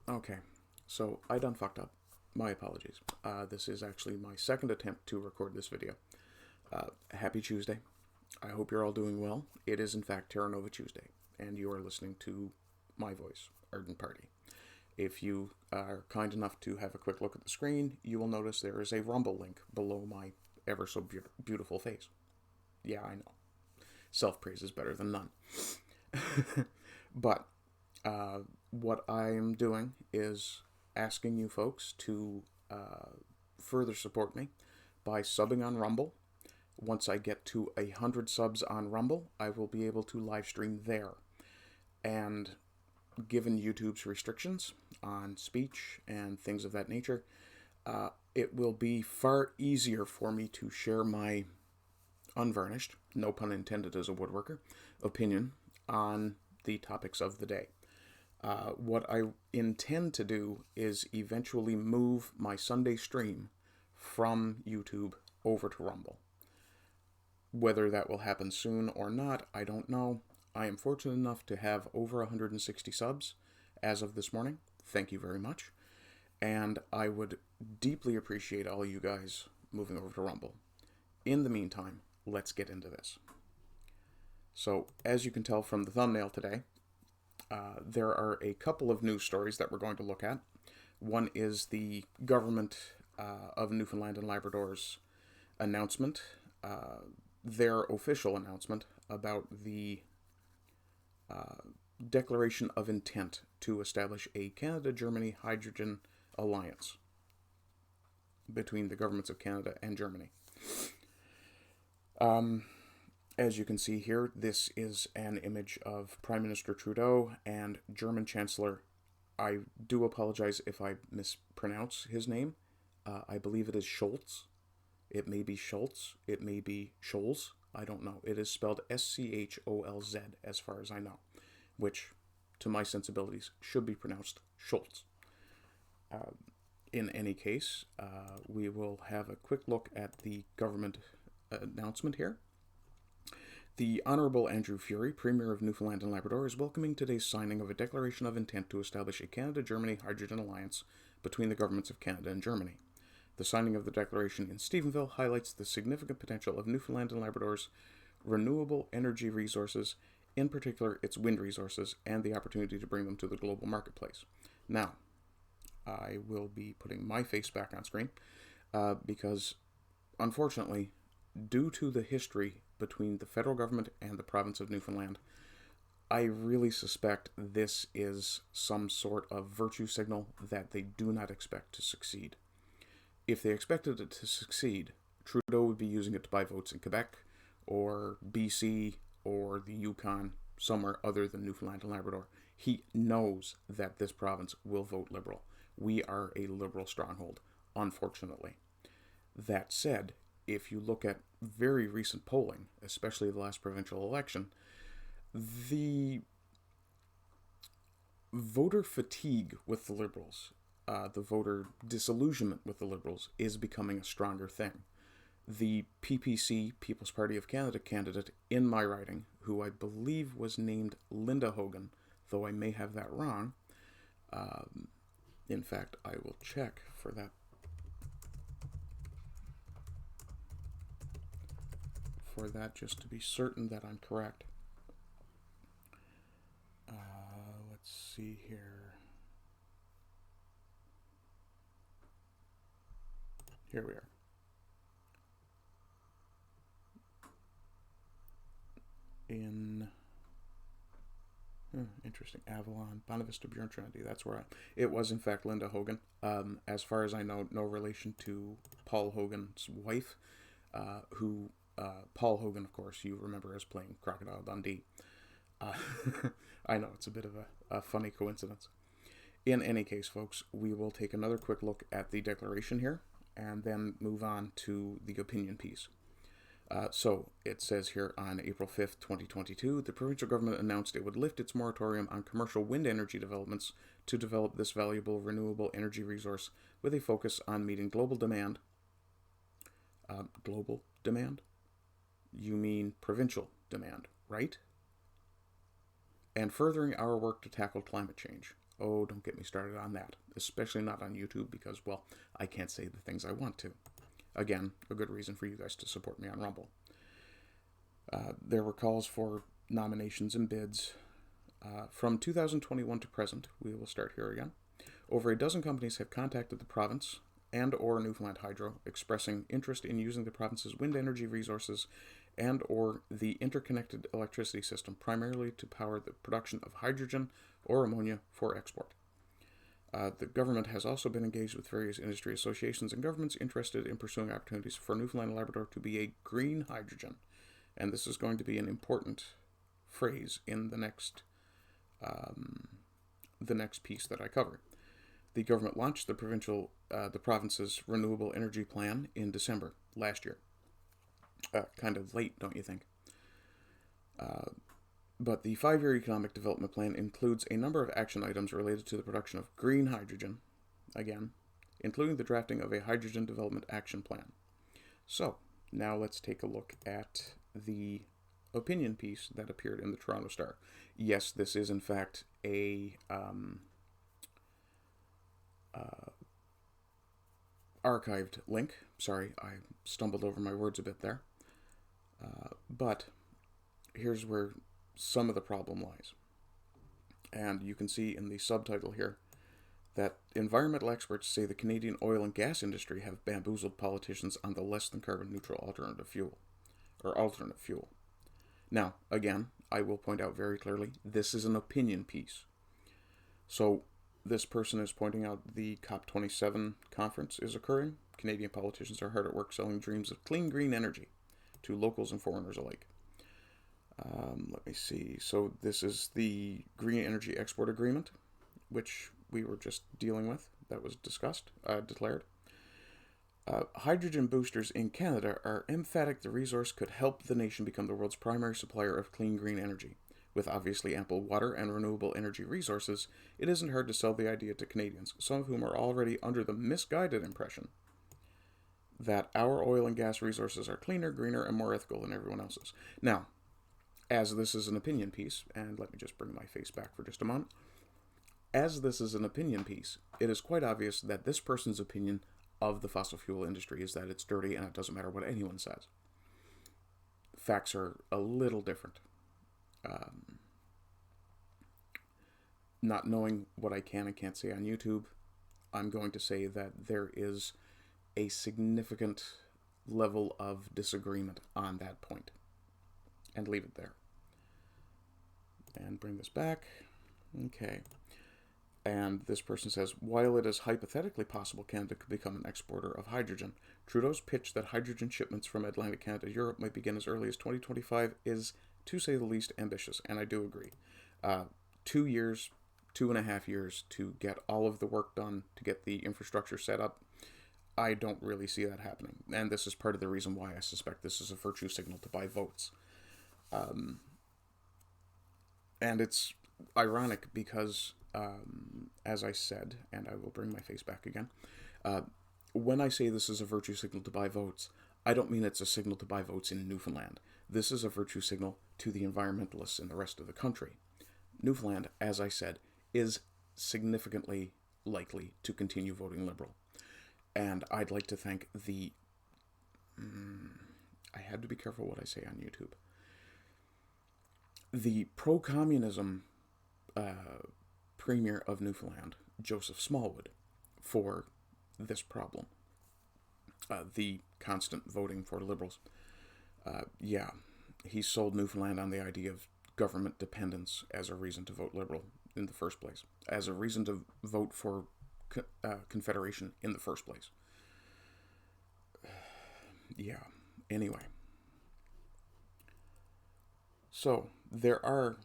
Okay, so I done fucked up. My apologies. This is actually my second attempt to record this video. Happy Tuesday. I hope you're all doing well. It is in fact Terra Nova Tuesday, and you are listening to my voice, Ardent Party. If you are kind enough to have a quick look at the screen, you will notice there is a Rumble link below my ever so beautiful face. Yeah, I know. Self-praise is better than none. But what I am doing is asking you folks to further support me by subbing on Rumble. Once I get to 100 subs on Rumble, I will be able to live stream there. And given YouTube's restrictions on speech and things of that nature, it will be far easier for me to share my unvarnished, no pun intended as a woodworker, opinion on the topics of the day. What I intend to do is eventually move my Sunday stream from YouTube over to Rumble. Whether that will happen soon or not, I don't know. I am fortunate enough to have over 160 subs as of this morning. Thank you very much. And I would deeply appreciate all you guys moving over to Rumble. In the meantime, let's get into this. So, as you can tell from the thumbnail today, there are a couple of news stories that we're going to look at. One is the government of Newfoundland and Labrador's announcement, their official announcement about the declaration of intent to establish a Canada-Germany hydrogen alliance between the governments of Canada and Germany. As you can see here, this is an image of Prime Minister Trudeau and German Chancellor. I do apologize if I mispronounce his name. I believe it is Scholz. It may be Schultz. It may be Scholz. I don't know. It is spelled Scholz as far as I know, which, to my sensibilities, should be pronounced Schultz. In any case, we will have a quick look at the government announcement here. The Honourable Andrew Furey, Premier of Newfoundland and Labrador, is welcoming today's signing of a declaration of intent to establish a Canada-Germany hydrogen alliance between the governments of Canada and Germany. The signing of the declaration in Stephenville highlights the significant potential of Newfoundland and Labrador's renewable energy resources, in particular its wind resources, and the opportunity to bring them to the global marketplace. Now, I will be putting my face back on screen because, unfortunately, due to the history between the federal government and the province of Newfoundland, I really suspect this is some sort of virtue signal that they do not expect to succeed. If they expected it to succeed, Trudeau would be using it to buy votes in Quebec or BC or the Yukon, somewhere other than Newfoundland and Labrador. He knows that this province will vote Liberal. We are a Liberal stronghold, unfortunately. That said, if you look at very recent polling, especially the last provincial election, the voter fatigue with the Liberals, the voter disillusionment with the Liberals, is becoming a stronger thing. The PPC, People's Party of Canada candidate in my riding, who I believe was named Linda Hogan, though I may have that wrong. In fact, I will check for that. For that, just to be certain that I'm correct. Let's see here. Here we are. Interesting. Avalon, Bonavista, Bjorn Trinity. That's where it was, in fact, Linda Hogan. As far as I know, no relation to Paul Hogan's wife, who Paul Hogan, of course, you remember as playing Crocodile Dundee. I know, it's a bit of a funny coincidence. In any case, folks, we will take another quick look at the declaration here, and then move on to the opinion piece. So, it says here on April 5th, 2022, the provincial government announced it would lift its moratorium on commercial wind energy developments to develop this valuable renewable energy resource with a focus on meeting global demand. Global demand? You mean provincial demand, right? And furthering our work to tackle climate change. Oh, don't get me started on that. Especially not on YouTube because, well, I can't say the things I want to. Again, a good reason for you guys to support me on Rumble. There were calls for nominations and bids. From 2021 to present, we will start here again. Over a dozen companies have contacted the province and or Newfoundland Hydro expressing interest in using the province's wind energy resources and or the interconnected electricity system primarily to power the production of hydrogen or ammonia for export. The government has also been engaged with various industry associations and governments interested in pursuing opportunities for Newfoundland and Labrador to be a green hydrogen. And this is going to be an important phrase in the next piece that I cover. The government launched the province's renewable energy plan in December last year. Kind of late, don't you think? But the 5-year economic development plan includes a number of action items related to the production of green hydrogen, again, including the drafting of a hydrogen development action plan. So, now let's take a look at the opinion piece that appeared in the Toronto Star. Yes, this is in fact a archived link. Sorry, I stumbled over my words a bit there. But here's where some of the problem lies. And you can see in the subtitle here that environmental experts say the Canadian oil and gas industry have bamboozled politicians on the less than carbon neutral alternate fuel. Now, again, I will point out very clearly, this is an opinion piece. So this person is pointing out the COP27 conference is occurring. Canadian politicians are hard at work selling dreams of clean green energy to locals and foreigners alike. Let me see. So this is the Green Energy Export Agreement, which we were just dealing with. That was declared. Hydrogen boosters in Canada are emphatic the resource could help the nation become the world's primary supplier of clean green energy. With obviously ample water and renewable energy resources, it isn't hard to sell the idea to Canadians, some of whom are already under the misguided impression that our oil and gas resources are cleaner, greener, and more ethical than everyone else's. Now, as this is an opinion piece, and let me just bring my face back for just a moment. As this is an opinion piece, it is quite obvious that this person's opinion of the fossil fuel industry is that it's dirty and it doesn't matter what anyone says. Facts are a little different. Not knowing what I can and can't say on YouTube, I'm going to say that there is a significant level of disagreement on that point. And leave it there. And bring this back. Okay. And this person says, while it is hypothetically possible Canada could become an exporter of hydrogen, Trudeau's pitch that hydrogen shipments from Atlantic Canada to Europe might begin as early as 2025 is, to say the least, ambitious. And I do agree. 2 years, 2.5 years to get all of the work done, to get the infrastructure set up, I don't really see that happening. And this is part of the reason why I suspect this is a virtue signal to buy votes. And it's ironic because, as I said, and I will bring my face back again, when I say this is a virtue signal to buy votes, I don't mean it's a signal to buy votes in Newfoundland. This is a virtue signal to the environmentalists in the rest of the country. Newfoundland, as I said, is significantly likely to continue voting Liberal. And I'd like to thank the... I had to be careful what I say on YouTube. The pro-communism Premier of Newfoundland, Joseph Smallwood, for this problem. The constant voting for Liberals. Yeah, he sold Newfoundland on the idea of government dependence as a reason to vote Liberal in the first place. As a reason to vote for Confederation in the first place. Yeah, anyway. So, there are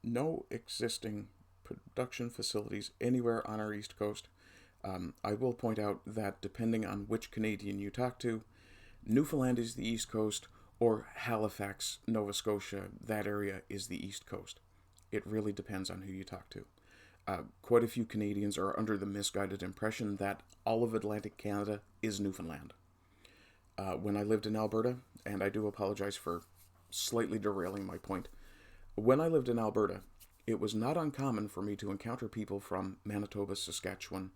no existing production facilities anywhere on our East Coast. I will point out that depending on which Canadian you talk to, Newfoundland is the East Coast, or Halifax, Nova Scotia, that area is the East Coast. It really depends on who you talk to. Quite a few Canadians are under the misguided impression that all of Atlantic Canada is Newfoundland. When I lived in Alberta, and I do apologize for slightly derailing my point, when I lived in Alberta, it was not uncommon for me to encounter people from Manitoba, Saskatchewan,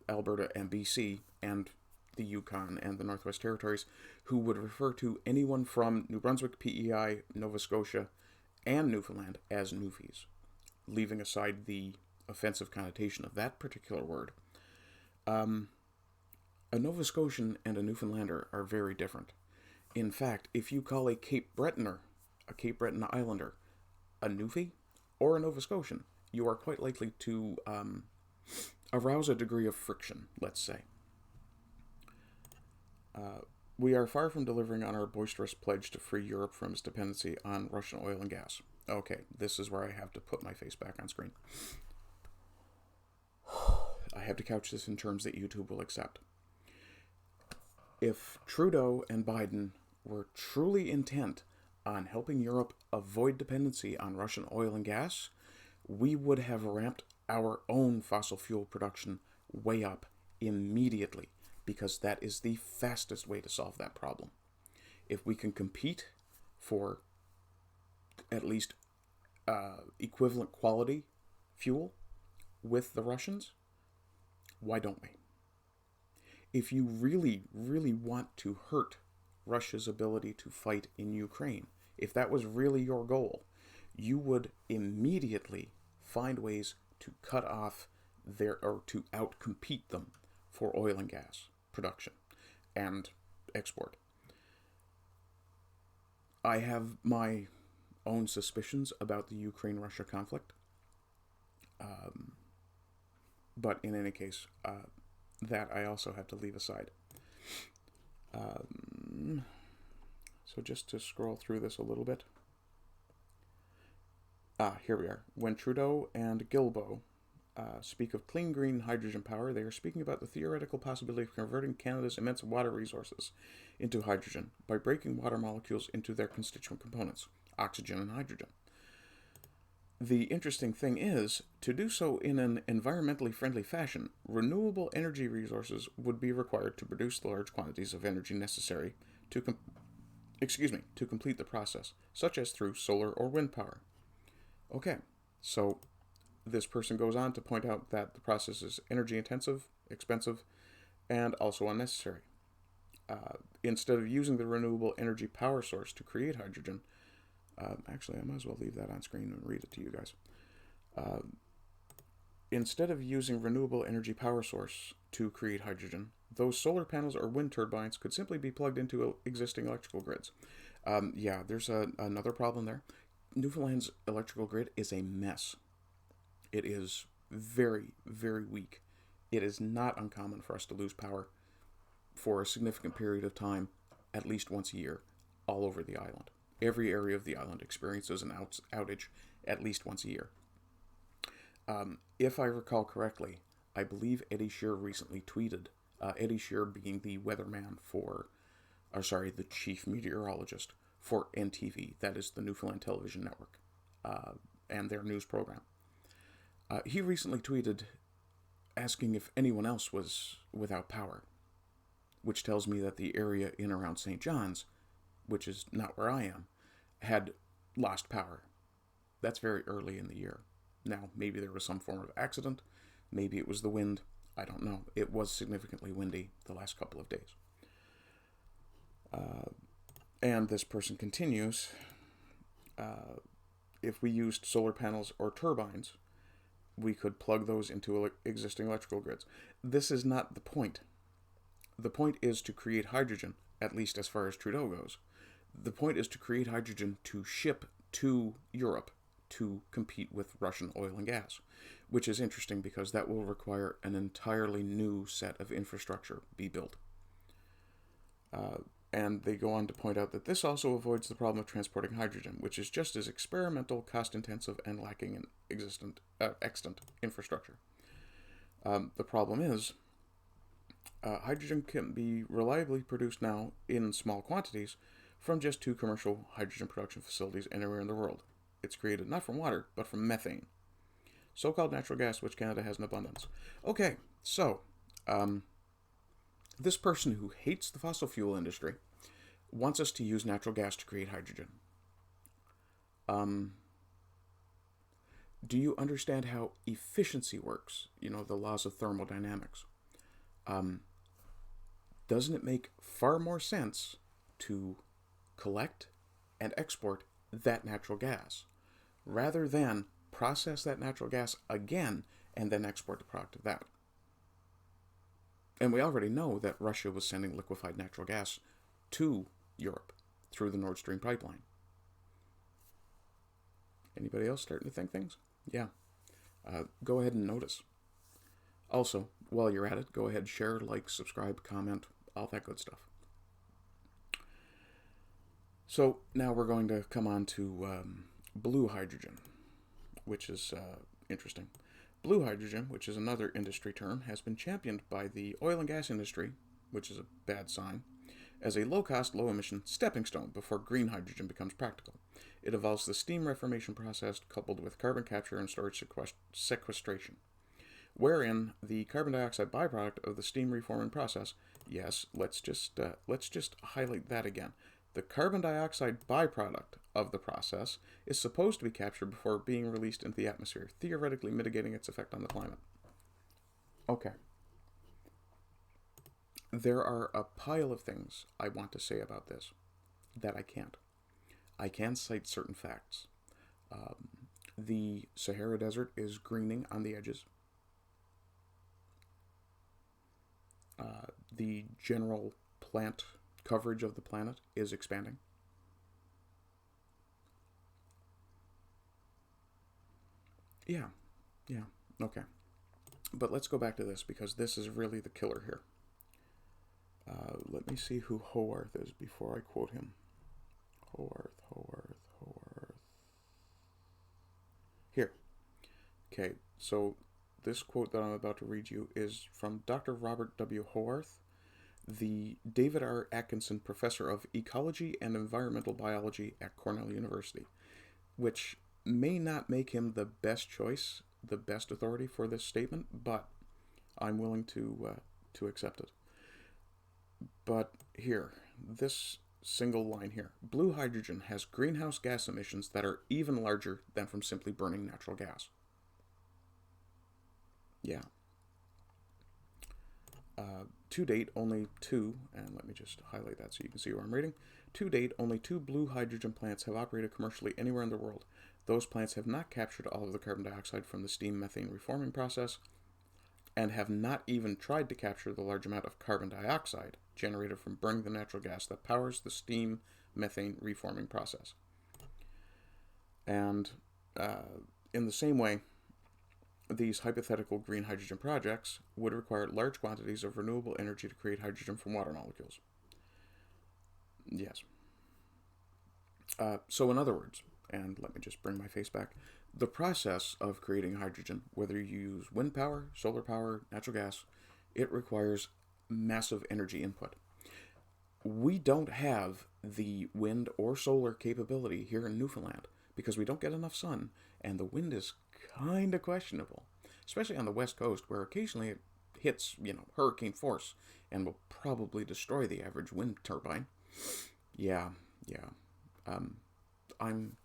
Alberta, and BC, and the Yukon and the Northwest Territories, who would refer to anyone from New Brunswick, PEI, Nova Scotia, and Newfoundland as Newfies, leaving aside the offensive connotation of that particular word. A Nova Scotian and a Newfoundlander are very different. In fact, if you call a Cape Bretoner, a Cape Breton Islander, a Newfie or a Nova Scotian, you are quite likely to arouse a degree of friction, let's say. We are far from delivering on our boisterous pledge to free Europe from its dependency on Russian oil and gas. Okay, this is where I have to put my face back on screen. I have to couch this in terms that YouTube will accept. If Trudeau and Biden were truly intent on helping Europe avoid dependency on Russian oil and gas, we would have ramped our own fossil fuel production way up immediately, because that is the fastest way to solve that problem. If we can compete for at least equivalent quality fuel with the Russians, why don't we? If you really, really want to hurt Russia's ability to fight in Ukraine, if that was really your goal, you would immediately find ways to cut off or to outcompete them for oil and gas production and export. I have my own suspicions about the Ukraine-Russia conflict, but in any case, that I also have to leave aside. So just to scroll through this a little bit. Here we are. When Trudeau and Guilbeault speak of clean green hydrogen power, they are speaking about the theoretical possibility of converting Canada's immense water resources into hydrogen by breaking water molecules into their constituent components, oxygen and hydrogen. The interesting thing is, to do so in an environmentally friendly fashion, renewable energy resources would be required to produce the large quantities of energy necessary to complete the process, such as through solar or wind power. Okay, so this person goes on to point out that the process is energy intensive, expensive, and also unnecessary. Instead of using the renewable energy power source to create hydrogen, actually, I might as well leave that on screen and read it to you guys. Instead of using renewable energy power source to create hydrogen, those solar panels or wind turbines could simply be plugged into existing electrical grids. Yeah, there's another problem there. Newfoundland's electrical grid is a mess. It is very, very weak. It is not uncommon for us to lose power for a significant period of time, at least once a year, all over the island. Every area of the island experiences an outage at least once a year. If I recall correctly, I believe Eddie Shear recently tweeted, Eddie Shear being the weatherman the chief meteorologist for NTV, that is the Newfoundland Television Network, and their news program. He recently tweeted asking if anyone else was without power, which tells me that the area in around St. John's, which is not where I am, had lost power. That's very early in the year. Now, maybe there was some form of accident. Maybe it was the wind. I don't know. It was significantly windy the last couple of days. And this person continues, if we used solar panels or turbines, we could plug those into existing electrical grids. This is not the point. The point is to create hydrogen, at least as far as Trudeau goes. The point is to create hydrogen to ship to Europe to compete with Russian oil and gas, which is interesting because that will require an entirely new set of infrastructure be built. And they go on to point out that this also avoids the problem of transporting hydrogen, which is just as experimental, cost-intensive, and lacking in extant infrastructure. The problem is, hydrogen can be reliably produced now in small quantities from just 2 commercial hydrogen production facilities anywhere in the world. It's created not from water, but from methane, so-called natural gas, which Canada has in abundance. Okay, so this person who hates the fossil fuel industry wants us to use natural gas to create hydrogen. Do you understand how efficiency works? You know, the laws of thermodynamics. Doesn't it make far more sense to collect and export that natural gas rather than process that natural gas again and then export the product of that? And we already know that Russia was sending liquefied natural gas to Europe through the Nord Stream pipeline. Anybody else starting to think things? Yeah. Go ahead and notice. Also, while you're at it, go ahead, share, like, subscribe, comment, all that good stuff. So now we're going to come on to blue hydrogen, which is interesting. Blue hydrogen, which is another industry term, has been championed by the oil and gas industry, which is a bad sign, as a low-cost, low-emission stepping stone before green hydrogen becomes practical. It involves the steam reformation process coupled with carbon capture and storage sequestration, wherein the carbon dioxide byproduct of the steam reforming process, yes, let's just highlight that again. The carbon dioxide byproduct of the process is supposed to be captured before being released into the atmosphere, theoretically mitigating its effect on the climate. Okay. There are a pile of things I want to say about this that I can't. I can cite certain facts. The Sahara Desert is greening on the edges. The general plant coverage of the planet is expanding. Yeah, okay. But let's go back to this, because this is really the killer here. Let me see who Hoarth is before I quote him. Hoarth. Here. Okay, so this quote that I'm about to read you is from Dr. Robert W. Hoarth, the David R. Atkinson Professor of Ecology and Environmental Biology at Cornell University, which may not make him the best choice, the best authority for this statement, but I'm willing to accept it. But here, this single line here. Blue hydrogen has greenhouse gas emissions that are even larger than from simply burning natural gas. Yeah. To date, only two, and let me just highlight that so you can see where I'm reading. To date, only 2 blue hydrogen plants have operated commercially anywhere in the world. Those plants have not captured all of the carbon dioxide from the steam methane reforming process, and have not even tried to capture the large amount of carbon dioxide generated from burning the natural gas that powers the steam methane reforming process. And in the same way, these hypothetical green hydrogen projects would require large quantities of renewable energy to create hydrogen from water molecules. Yes. So in other words, and let me just bring my face back, the process of creating hydrogen, whether you use wind power, solar power, natural gas, it requires massive energy input. We don't have the wind or solar capability here in Newfoundland because we don't get enough sun, and the wind is kind of questionable, especially on the west coast, where occasionally it hits, hurricane force and will probably destroy the average wind turbine. Yeah. I'm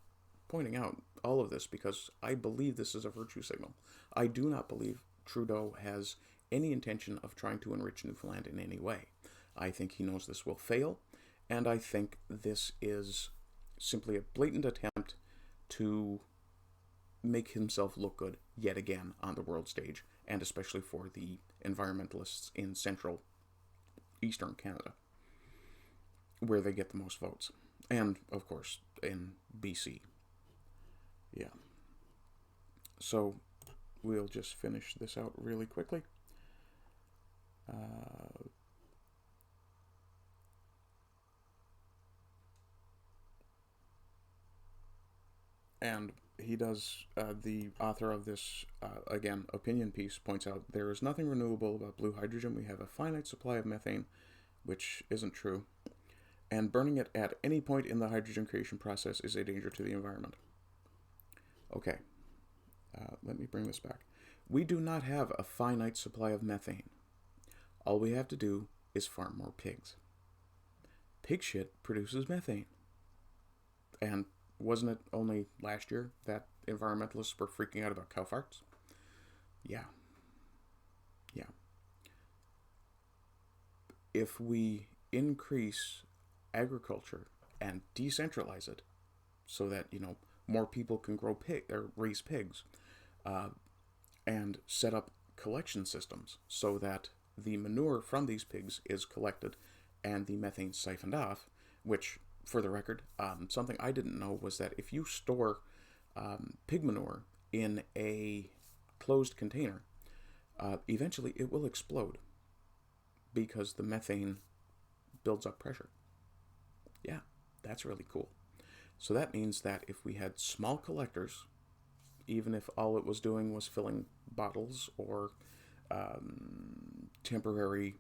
pointing out all of this because I believe this is a virtue signal. I do not believe Trudeau has any intention of trying to enrich Newfoundland in any way. I think he knows this will fail, and I think this is simply a blatant attempt to make himself look good yet again on the world stage, and especially for the environmentalists in central eastern Canada, where they get the most votes. And, of course, in BC. Yeah. So, we'll just finish this out really quickly. And he does, the author of this, again, opinion piece points out, there is nothing renewable about blue hydrogen. We have a finite supply of methane, which isn't true. And burning it at any point in the hydrogen creation process is a danger to the environment. Okay, let me bring this back. We do not have a finite supply of methane. All we have to do is farm more pigs. Pig shit produces methane. And wasn't it only last year that environmentalists were freaking out about cow farts. Yeah. Yeah. If we increase agriculture and decentralize it so that, more people can grow or raise pigs, and set up collection systems so that the manure from these pigs is collected and the methane siphoned off, which, for the record, something I didn't know was that if you store pig manure in a closed container, eventually it will explode because the methane builds up pressure. Yeah, that's really cool. So that means that if we had small collectors, even if all it was doing was filling bottles or temporary,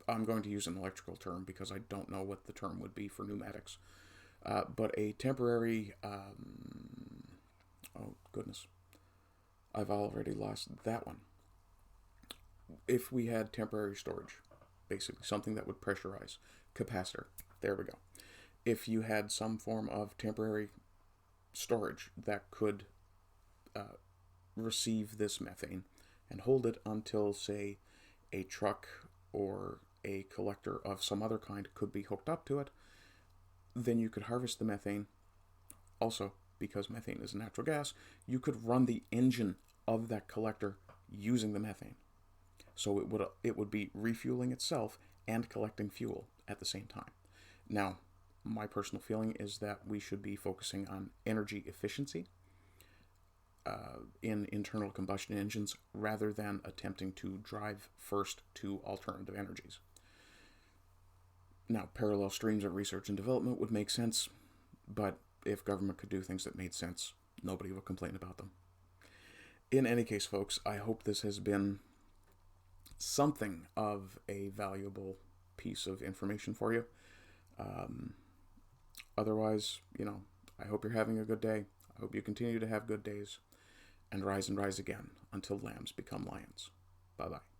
I'm going to use an electrical term because I don't know what the term would be for pneumatics, but a temporary, oh goodness, I've already lost that one. If we had temporary storage, basically something that would pressurize, capacitor, there we go. If you had some form of temporary storage that could receive this methane and hold it until, say, a truck or a collector of some other kind could be hooked up to it, then you could harvest the methane. Also, because methane is a natural gas, you could run the engine of that collector using the methane. So it would be refueling itself and collecting fuel at the same time. Now, my personal feeling is that we should be focusing on energy efficiency in internal combustion engines rather than attempting to drive first to alternative energies. Now, parallel streams of research and development would make sense, but if government could do things that made sense, nobody would complain about them. In any case, folks, I hope this has been something of a valuable piece of information for you. Otherwise, I hope you're having a good day. I hope you continue to have good days and rise again until lambs become lions. Bye-bye.